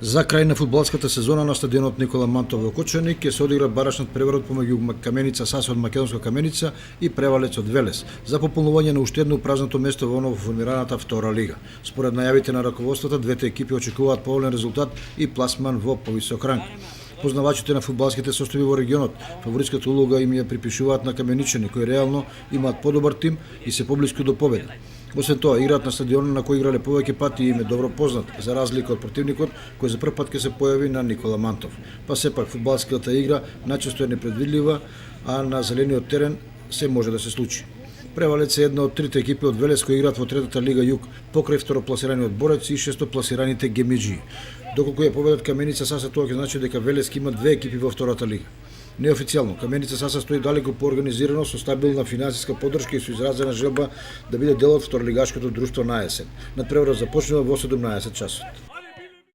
За крај на фудбалската сезона на стадионот Никола Мантов во Кочани ќе се одигра барашниот преворот помеѓу Каменица Саса од Македонска Каменица и Превалец од Велес за пополнување на уште едно празното место во ново формираната втора лига. Според најавите на раководството, двете екипи очекуваат поволен резултат и пласман во повисок ранг. Познавачите на фудбалските состојби во регионот фаворитската улога им ја припишуваат на каменичани кои реално имаат подобар тим и се поблиску до победа. Освен тоа, играат на стадион на кој играле повеќе пати и им е добро познат, за разлика од противникот кој за прв пат ќе се појави на Никола Мантов. Па сепак фудбалската игра најчесто е непредвидлива, а на зелениот терен се може да се случи. Превалец е една од трите екипи од Велес кои играат во третата лига Југ покрај второпласираниот Борец и шестопласираните Гемиџи. Доколку ја победат Каменица Саса, тоа ќе значи дека Велес ќе има две екипи во втората лига. Неофицијално, Каменица Саса стои далеку поорганизирано со стабилна финансиска поддршка и со изразена желба да биде дел од второлигашкото друштво на есен. Надпреварот започнува во 17 часот.